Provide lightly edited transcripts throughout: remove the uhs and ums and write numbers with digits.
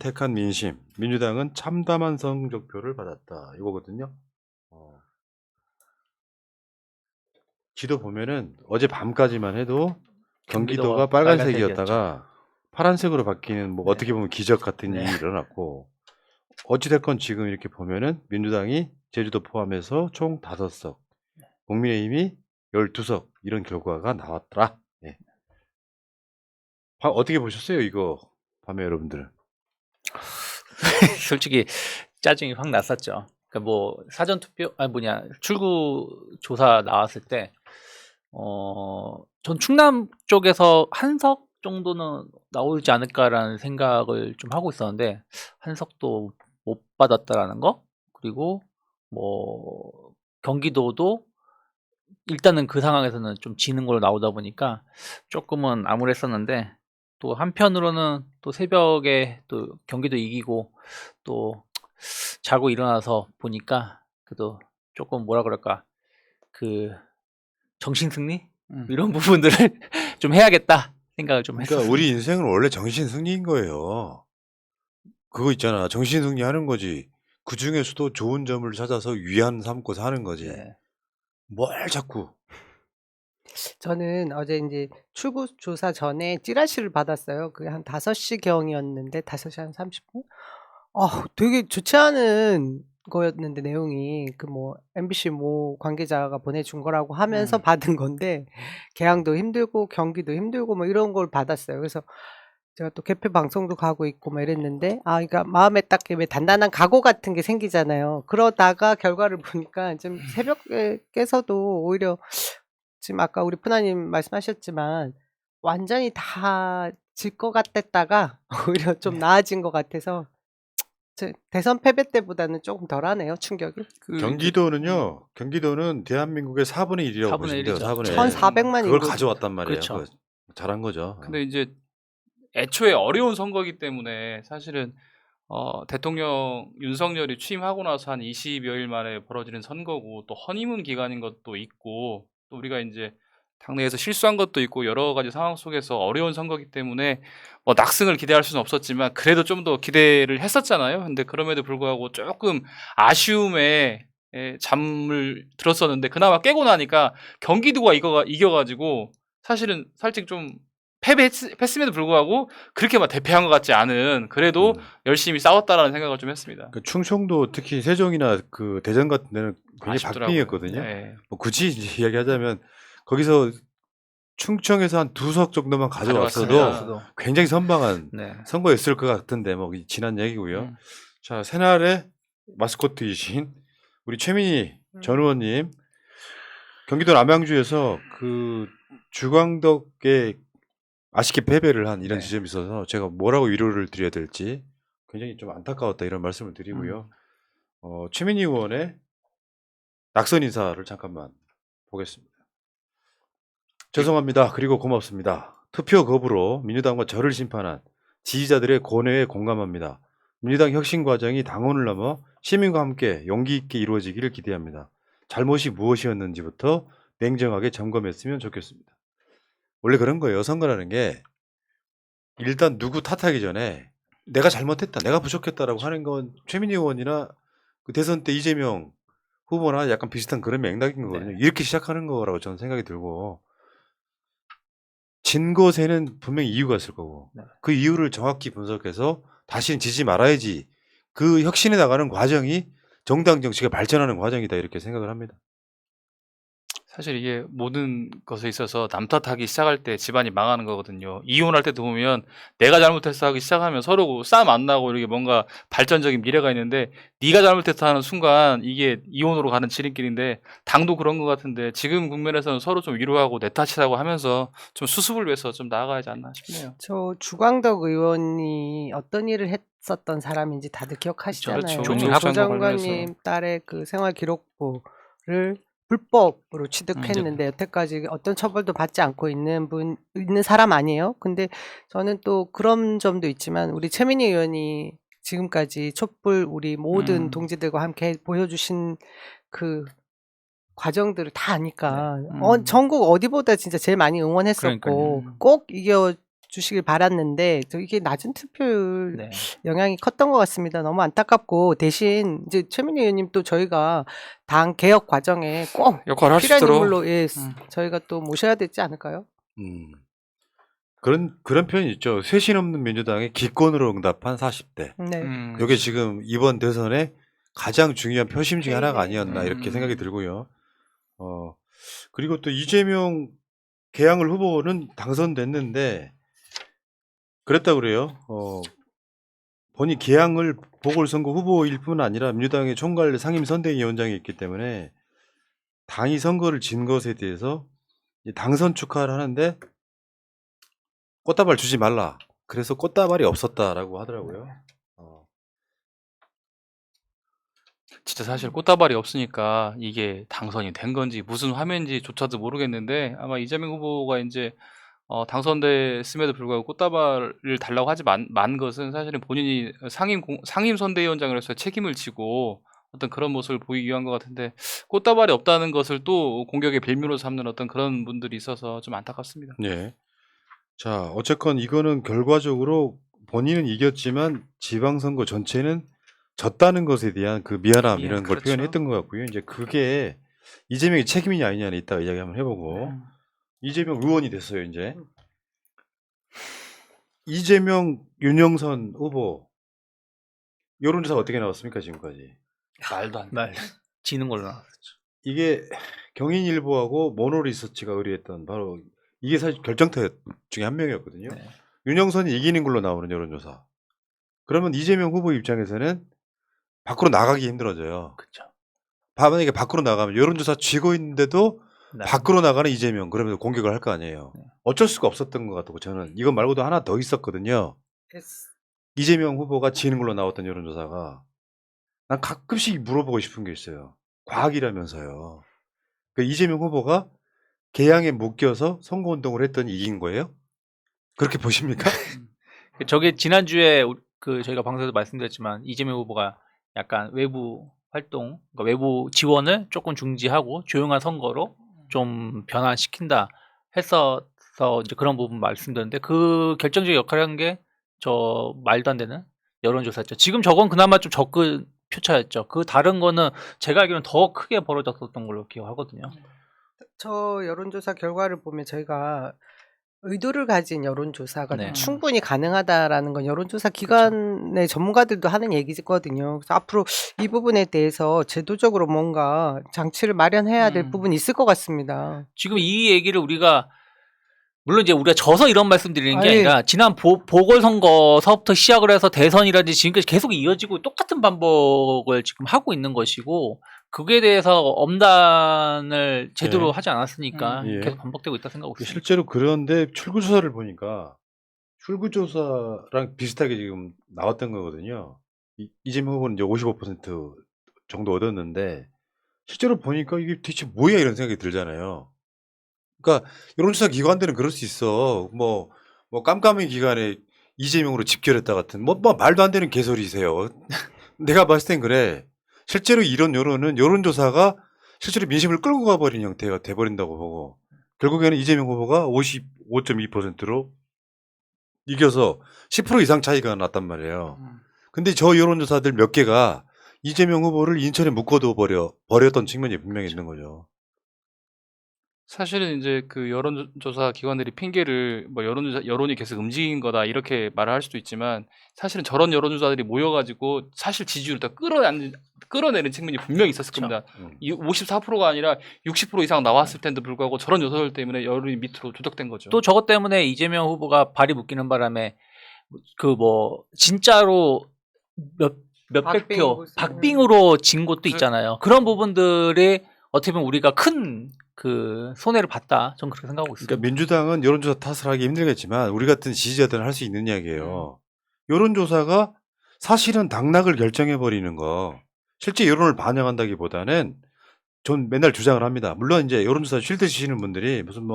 택한 민심, 민주당은 참담한 성적표를 받았다. 이거거든요. 지도 보면은 어제 밤까지만 해도 경기도가 경기도가 빨간색이었죠. 빨간색이었다가 파란색으로 바뀌는 뭐 네. 어떻게 보면 기적 같은 네. 일이 일어났고 어찌됐건 지금 이렇게 보면은 민주당이 제주도 포함해서 총 5석, 국민의힘이 12석 이런 결과가 나왔더라. 예. 어떻게 보셨어요 이거 밤에 여러분들? 솔직히 짜증이 확 났었죠. 그러니까 뭐 사전 투표 출구 조사 나왔을 때 전 충남 쪽에서 한석 정도는 나오지 않을까라는 생각을 좀 하고 있었는데 한석도 못 받았다라는 거, 그리고 뭐 경기도도 일단은 그 상황에서는 좀 지는 걸로 나오다 보니까 조금은 암울했었는데, 또 한편으로는 또 새벽에 또 경기도 이기고 또 자고 일어나서 보니까 그래도 조금 뭐라 그럴까, 그 정신승리? 이런 부분들을 좀 해야겠다 생각을 좀 그러니까 했었어요. 우리 인생은 원래 정신 승리인 거예요. 그거 있잖아. 정신 승리하는 거지. 그 중에서도 좋은 점을 찾아서 위안 삼고 사는 거지. 네. 뭘 자꾸. 저는 어제 인제 출구 조사 전에 찌라시를 받았어요. 그게 한 5시 경이었는데 5시 한 30분? 되게 좋지 않은 거였는데 내용이 그 뭐 MBC 모 관계자가 보내준 거라고 하면서 받은 건데 개항도 힘들고 경기도 힘들고 뭐 이런 걸 받았어요. 그래서 제가 또 개표 방송도 가고 있고 막 이랬는데 그러니까 마음에 딱 왜 단단한 각오 같은 게 생기잖아요. 그러다가 결과를 보니까 좀 새벽에 깨서도 오히려 지금 아까 우리 푸나님 말씀하셨지만 완전히 다 질 것 같았다가 오히려 좀 나아진 것 같아서 대선 패배 때보다는 조금 덜하네요, 충격이. 경기도는요. 경기도는 대한민국의 4분의 1이라고 4분의 보시면 돼요. 1이죠. 4분의 1. 1,400만 그걸 인구. 가져왔단 말이에요. 그렇죠. 그거 잘한 거죠. 근데 이제 애초에 어려운 선거이기 때문에 사실은 대통령 윤석열이 취임하고 나서 한 20여일 만에 벌어지는 선거고, 또 허니문 기간인 것도 있고, 또 우리가 이제 당내에서 실수한 것도 있고, 여러 가지 상황 속에서 어려운 선거이기 때문에 뭐 낙승을 기대할 수는 없었지만 그래도 좀 더 기대를 했었잖아요. 근데 그럼에도 불구하고 조금 아쉬움에 잠을 들었었는데, 그나마 깨고 나니까 경기도가 이겨가지고 사실은 살짝 좀 패배했음에도 불구하고 그렇게 막 대패한 것 같지 않은, 그래도 열심히 싸웠다라는 생각을 좀 했습니다. 그 충청도 특히 세종이나 그 대전 같은 데는 굉장히 아쉽더라고요. 박빙이었거든요. 네. 뭐 굳이 이제 이야기하자면 거기서 충청에서 한 2석 정도만 가져왔어도 가져왔으면. 굉장히 선방한 네. 선거였을 것 같은데 뭐 지난 얘기고요. 자, 새날의 마스코트이신 우리 최민희 전 의원님, 경기도 남양주에서 그 주광덕의 아쉽게 패배를 한 이런 네. 지점이 있어서 제가 뭐라고 위로를 드려야 될지 굉장히 좀 안타까웠다 이런 말씀을 드리고요. 최민희 의원의 낙선 인사를 잠깐만 보겠습니다. 죄송합니다. 그리고 고맙습니다. 투표 거부로 민주당과 저를 심판한 지지자들의 고뇌에 공감합니다. 민주당 혁신 과정이 당원을 넘어 시민과 함께 용기 있게 이루어지기를 기대합니다. 잘못이 무엇이었는지부터 냉정하게 점검했으면 좋겠습니다. 원래 그런 거예요. 선거라는 게 일단 누구 탓하기 전에 내가 잘못했다, 내가 부족했다라고 하는 건 최민희 의원이나 그 대선 때 이재명 후보나 약간 비슷한 그런 맥락인 거거든요. 네. 이렇게 시작하는 거라고 저는 생각이 들고, 진 것에는 분명히 이유가 있을 거고 네. 그 이유를 정확히 분석해서 다시는 지지 말아야지, 그 혁신해 나가는 과정이 정당 정치가 발전하는 과정이다 이렇게 생각을 합니다. 사실 이게 모든 것에 있어서 남 탓하기 시작할 때 집안이 망하는 거거든요. 이혼할 때도 보면 내가 잘못했어 하기 시작하면 서로 싸움 안 나고 이렇게 뭔가 발전적인 미래가 있는데, 네가 잘못했어 하는 순간 이게 이혼으로 가는 지름길인데, 당도 그런 것 같은데 지금 국면에서는 서로 좀 위로하고 내 탓이라고 하면서 좀 수습을 위해서 좀 나아가야지 않나 싶네요. 저 주광덕 의원이 어떤 일을 했었던 사람인지 다들 기억하시잖아요. 그렇죠. 조 조장관 장관님 딸의 그 생활기록부를 불법으로 취득했는데 여태까지 어떤 처벌도 받지 않고 있는 사람 아니에요? 근데 저는 또 그런 점도 있지만 우리 최민희 의원이 지금까지 촛불 우리 모든 동지들과 함께 보여주신 그 과정들을 다 아니까 전국 어디보다 진짜 제일 많이 응원했었고 그러니까요. 꼭 이겨 주시길 바랐는데 저 이게 낮은 투표율 네. 영향이 컸던 것 같습니다. 너무 안타깝고 대신 이제 최민희 의원님 또 저희가 당 개혁 과정에 꼭 역할을 할 수 필요한 있도록 인물로 저희가 또 모셔야 되지 않을까요? 그런 표현이 있죠. 쇄신 없는 민주당의 기권으로 응답한 40대. 네. 이게 지금 이번 대선의 가장 중요한 표심 중에 하나가 아니었나 이렇게 음. 생각이 들고요. 그리고 또 이재명 개항을 후보는 당선됐는데 그랬다 그래요. 본인 개항을 보궐선거 후보일 뿐 아니라 민주당의 총괄 상임선대위원장이 있기 때문에 당이 선거를 진 것에 대해서 이제 당선 축하를 하는데 꽃다발 주지 말라. 그래서 꽃다발이 없었다라고 하더라고요. 진짜 사실 꽃다발이 없으니까 이게 당선이 된 건지 무슨 화면인지조차도 모르겠는데 아마 이재명 후보가 이제 당선됐음에도 불구하고 꽃다발을 달라고 하지 만 것은 사실은 본인이 상임 선대위원장으로서 책임을 지고 어떤 그런 모습을 보이기 위한 것 같은데 꽃다발이 없다는 것을 또 공격의 빌미로 삼는 어떤 그런 분들이 있어서 좀 안타깝습니다. 네. 자, 어쨌건 이거는 결과적으로 본인은 이겼지만 지방선거 전체는 졌다는 것에 대한 그 미안함 이런 걸 그렇죠. 표현했던 것 같고요. 이제 그게 이재명의 책임이냐 아니냐는 이따가 이야기 한번 해보고 네. 이재명 의원이 됐어요. 이제 이재명 윤영선 후보 여론조사 어떻게 나왔습니까 지금까지? 말도 안 돼. 말 지는 걸로 나왔죠. 이게 경인일보하고 모노리서치가 의뢰했던 바로 이게 사실 결정타 중에 한 명이었거든요. 네. 윤영선이 이기는 걸로 나오는 여론조사. 그러면 이재명 후보 입장에서는 밖으로 나가기 힘들어져요. 그렇죠. 만약에 밖으로 나가면 여론조사 쥐고 있는데도 네. 밖으로 나가는 이재명 그러면 공격을 할 거 아니에요. 네. 어쩔 수가 없었던 것 같고 저는 이거 말고도 하나 더 있었거든요. 이재명 후보가 지는 걸로 나왔던 여론조사가 난 가끔씩 물어보고 싶은 게 있어요. 과학이라면서요. 그 이재명 후보가 개항에 묶여서 선거운동을 했더니 이긴 거예요? 그렇게 보십니까? 저게 지난주에 저희가 방송에서 말씀드렸지만 이재명 후보가 약간 외부 활동, 그러니까 외부 지원을 조금 중지하고 조용한 선거로 좀 변환시킨다 했어서 이제 그런 부분 말씀드렸는데 그 결정적인 역할을 한 게 저 말도 안 되는 여론조사였죠. 지금 저건 그나마 좀 적은 표차였죠. 그 다른 거는 제가 알기로는 더 크게 벌어졌었던 걸로 기억하거든요. 저 여론조사 결과를 보면 저희가 의도를 가진 여론조사가 네. 충분히 가능하다라는 건 여론조사 기관의 전문가들도 하는 얘기거든요. 그래서 앞으로 이 부분에 대해서 제도적으로 뭔가 장치를 마련해야 될 부분이 있을 것 같습니다. 지금 이 얘기를 우리가 물론 이제 우리가 져서 이런 말씀드리는 게 아니. 아니라 지난 보궐선거서부터 시작을 해서 대선이라든지 지금까지 계속 이어지고 똑같은 반복을 지금 하고 있는 것이고 그에 대해서 엄단을 제대로 예. 하지 않았으니까 예. 계속 반복되고 있다 생각하고 있습니다. 실제로 그런데 출구조사를 보니까 출구조사랑 비슷하게 지금 나왔던 거거든요. 이재명 후보는 이제 55% 정도 얻었는데 실제로 보니까 이게 대체 뭐야 이런 생각이 들잖아요. 그러니까 여론조사 기관들은 그럴 수 있어. 뭐 깜깜이 기간에 이재명으로 집결했다 같은 뭐 말도 안 되는 개소리세요. 내가 봤을 땐 그래. 실제로 이런 여론은 여론조사가 실제로 민심을 끌고 가버린 형태가 돼버린다고 보고 결국에는 이재명 후보가 55.2%로 이겨서 10% 이상 차이가 났단 말이에요. 근데 저 여론조사들 몇 개가 이재명 후보를 인천에 묶어둬 버렸던 측면이 분명히 있는 거죠. 사실은 이제 그 여론조사 기관들이 핑계를 뭐 여론이 계속 움직인 거다 이렇게 말을 할 수도 있지만 사실은 저런 여론조사들이 모여가지고 사실 지지율을 다 끌어내는 측면이 분명히 있었을 겁니다. 54%가 아니라 60% 이상 나왔을 텐데 불구하고 저런 요소들 때문에 여론이 밑으로 조작된 거죠. 또 저것 때문에 이재명 후보가 발이 묶이는 바람에 진짜로 몇백 표 박빙으로 진 곳도 있잖아요. 그런 부분들이 어떻게 보면 우리가 큰 손해를 봤다. 저는 그렇게 생각하고 있습니다. 그러니까 민주당은 여론조사 탓을 하기 힘들겠지만 우리 같은 지지자들은 할 수 있는 이야기예요. 여론조사가 사실은 당락을 결정해버리는 거. 실제 여론을 반영한다기보다는 전 맨날 주장을 합니다. 물론 이제 여론조사 쉴드 치시는 분들이 무슨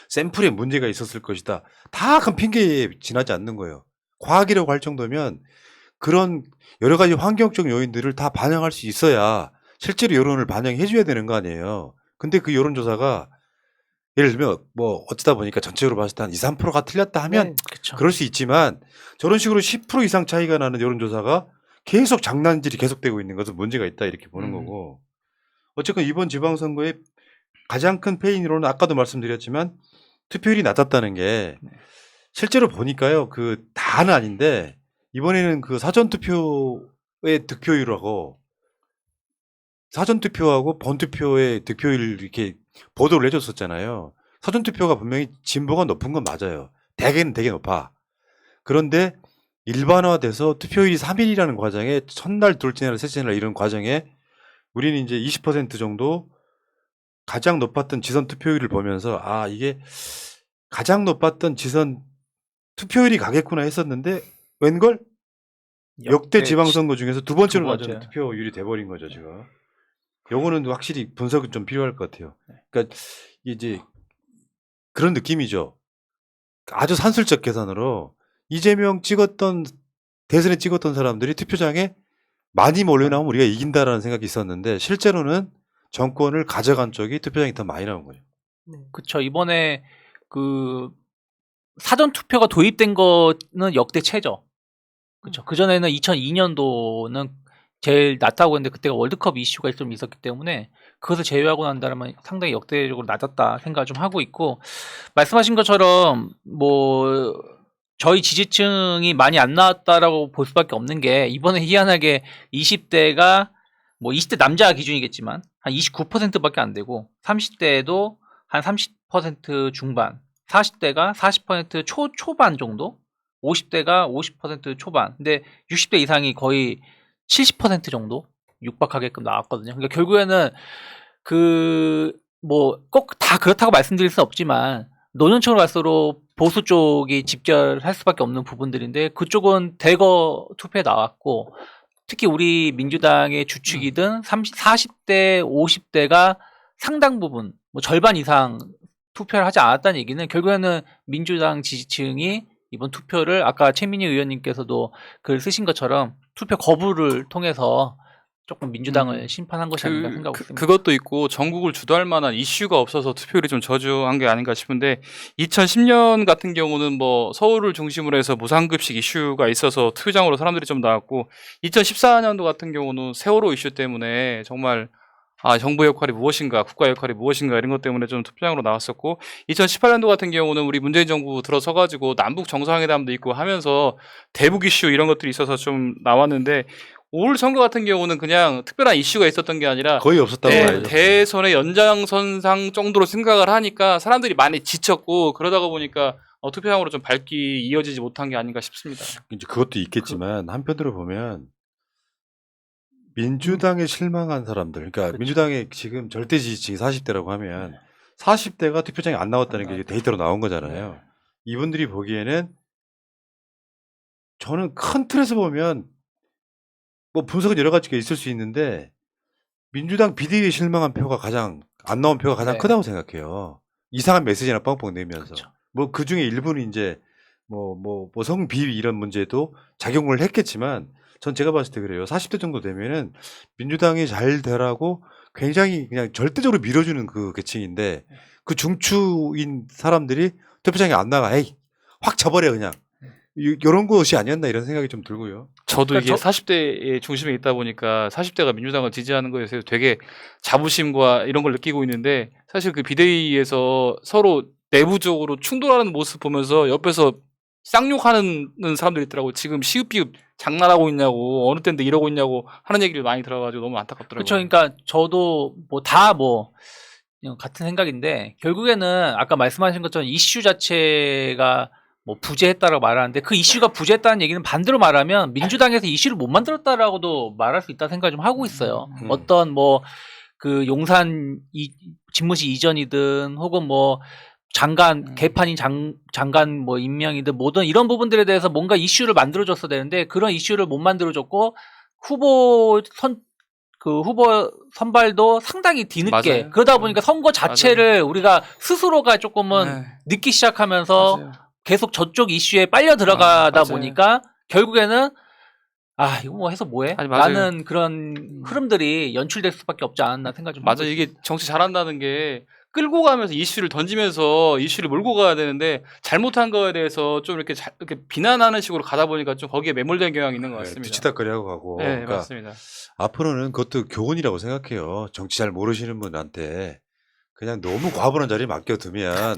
샘플에 문제가 있었을 것이다. 다 큰 핑계에 지나지 않는 거예요. 과학이라고 할 정도면 그런 여러 가지 환경적 요인들을 다 반영할 수 있어야 실제로 여론을 반영해 줘야 되는 거 아니에요. 근데 그 여론조사가 예를 들면 뭐 어쩌다 보니까 전체적으로 봤을 때 한 2, 3%가 틀렸다 하면 네. 그렇죠. 그럴 수 있지만 저런 식으로 10% 이상 차이가 나는 여론조사가 계속 장난질이 계속되고 있는 것은 문제가 있다 이렇게 보는 거고 어쨌건 이번 지방선거의 가장 큰 페인으로는 아까도 말씀드렸지만 투표율이 낮았다는 게 실제로 보니까요 그 다는 아닌데 이번에는 그 사전투표의 득표율하고 사전투표하고 본투표의 득표율 이렇게 보도를 해줬었잖아요. 사전투표가 분명히 진보가 높은 건 맞아요. 대개는 되게 높아. 그런데 일반화돼서 투표율이 3일이라는 과정에 첫날, 둘째 날, 셋째 날 이런 과정에 우리는 이제 20% 정도 가장 높았던 지선 투표율을 보면서 아 이게 가장 높았던 지선 투표율이 가겠구나 했었는데 웬걸 역대 지방선거 중에서 두 번째로 두 낮은 번째. 투표율이 돼버린 거죠 지금. 요거는 확실히 분석은 좀 필요할 것 같아요. 그러니까 이제 그런 느낌이죠. 아주 산술적 계산으로 이재명 찍었던 대선에 찍었던 사람들이 투표장에 많이 몰려나오면 우리가 이긴다라는 생각이 있었는데 실제로는 정권을 가져간 쪽이 투표장이 더 많이 나온 거죠. 네. 그쵸. 이번에 그 사전 투표가 도입된 거는 역대 최저. 그쵸. 그 전에는 2002년도는 제일 낮다고 했는데 그때가 월드컵 이슈가 좀 있었기 때문에 그것을 제외하고 난다면 상당히 역대적으로 낮았다 생각을 좀 하고 있고 말씀하신 것처럼 뭐 저희 지지층이 많이 안 나왔다라고 볼 수밖에 없는 게 이번에 희한하게 20대가 뭐 20대 남자 기준이겠지만 한 29%밖에 안 되고 30대에도 한 30% 중반, 40대가 40% 초반 정도, 50대가 50% 초반. 근데 60대 이상이 거의 70% 정도 육박하게끔 나왔거든요. 그러니까 결국에는 그 뭐 꼭 다 그렇다고 말씀드릴 수 없지만 노년층으로 갈수록 보수 쪽이 집결할 수밖에 없는 부분들인데 그쪽은 대거 투표에 나왔고 특히 우리 민주당의 주축이든 40대, 50대가 상당 부분 뭐 절반 이상 투표를 하지 않았다는 얘기는 결국에는 민주당 지지층이 이번 투표를 아까 최민희 의원님께서도 글 쓰신 것처럼 투표 거부를 통해서 조금 민주당을 심판한 것이 아닌가 생각하고 있습니다. 그것도 있고 전국을 주도할 만한 이슈가 없어서 투표율이 좀 저조한 게 아닌가 싶은데 2010년 같은 경우는 뭐 서울을 중심으로 해서 무상급식 이슈가 있어서 투표장으로 사람들이 좀 나왔고 2014년도 같은 경우는 세월호 이슈 때문에 정말 정부 역할이 무엇인가, 국가 역할이 무엇인가 이런 것 때문에 좀 투표장으로 나왔었고 2018년도 같은 경우는 우리 문재인 정부 들어서가지고 남북 정상회담도 있고 하면서 대북 이슈 이런 것들이 있어서 좀 나왔는데 올 선거 같은 경우는 그냥 특별한 이슈가 있었던 게 아니라 거의 없었다고 봐야죠. 대선의 연장선상 정도로 생각을 하니까 사람들이 많이 지쳤고 그러다가 보니까 투표장으로 좀 발길이 이어지지 못한 게 아닌가 싶습니다. 이제 그것도 있겠지만 한편으로 보면 민주당에 실망한 사람들, 그러니까 그렇죠. 민주당의 지금 절대 지지층이 40대라고 하면 40대가 투표장에 안 나왔다는 게 데이터로 나온 거잖아요. 이분들이 보기에는 저는 큰 틀에서 보면 뭐 분석은 여러 가지가 있을 수 있는데 민주당 비대위에 실망한 표가 가장 안 나온 표가 가장 네. 크다고 생각해요. 이상한 메시지나 뻥뻥 내면서 그렇죠. 뭐 그 중에 일부는 이제 뭐 성비위 이런 문제도 작용을 했겠지만 전 제가 봤을 때 그래요. 40대 정도 되면은 민주당이 잘 되라고 굉장히 그냥 절대적으로 밀어주는 그 계층인데 그 중추인 사람들이 투표장에 안 나가 에이 확 쳐버려 그냥 이런 것이 아니었나 이런 생각이 좀 들고요. 저도 그러니까 이게 40대의 중심에 있다 보니까 40대가 민주당을 지지하는 것에 대해서 되게 자부심과 이런 걸 느끼고 있는데 사실 그 비대위에서 서로 내부적으로 충돌하는 모습 보면서 옆에서 쌍욕하는 사람들이 있더라고요. 지금 시읍비읍 장난하고 있냐고 어느 때인데 이러고 있냐고 하는 얘기를 많이 들어가지고 너무 안타깝더라고요. 그렇죠. 그러니까 저도 뭐 다 뭐 같은 생각인데 결국에는 아까 말씀하신 것처럼 이슈 자체가 뭐 부재했다라고 말하는데 그 이슈가 부재했다는 얘기는 반대로 말하면 민주당에서 이슈를 못 만들었다라고도 말할 수 있다 생각을 좀 하고 있어요. 어떤 뭐 그 용산 집무실 이전이든 혹은 뭐 장관 개판인 장관 뭐 임명이든 뭐든 이런 부분들에 대해서 뭔가 이슈를 만들어줬어야 되는데 그런 이슈를 못 만들어줬고 후보 선발도 상당히 뒤늦게 맞아요. 그러다 보니까 선거 자체를 우리가 스스로가 조금은 늦기 시작하면서 맞아요. 계속 저쪽 이슈에 빨려 들어가다 맞아요. 보니까 결국에는 이거 뭐 해서 뭐해? 아니, 맞아요. 라는 그런 흐름들이 연출될 수밖에 없지 않았나 생각 좀 맞아 하고 이게 정치 잘한다는 게 끌고 가면서 이슈를 던지면서 이슈를 몰고 가야 되는데 잘못한 거에 대해서 좀 이렇게 이렇게 비난하는 식으로 가다 보니까 좀 거기에 매몰된 경향이 있는 것 네, 같습니다. 뒤치다거리하고 가고. 네, 그러니까 맞습니다. 앞으로는 그것도 교훈이라고 생각해요. 정치 잘 모르시는 분한테 그냥 너무 과분한 자리에 맡겨두면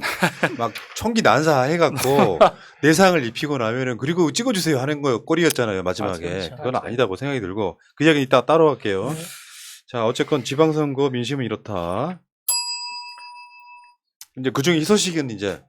막 총기 난사해갖고 내상을 입히고 나면은 그리고 찍어주세요 하는 거 꼴이었잖아요 마지막에. 맞아요. 그건 맞아요. 아니다고 생각이 들고 그 이야기는 이따 따로 할게요. 네. 자 어쨌건 지방선거 민심은 이렇다. 이제 그중에 희소식은 이제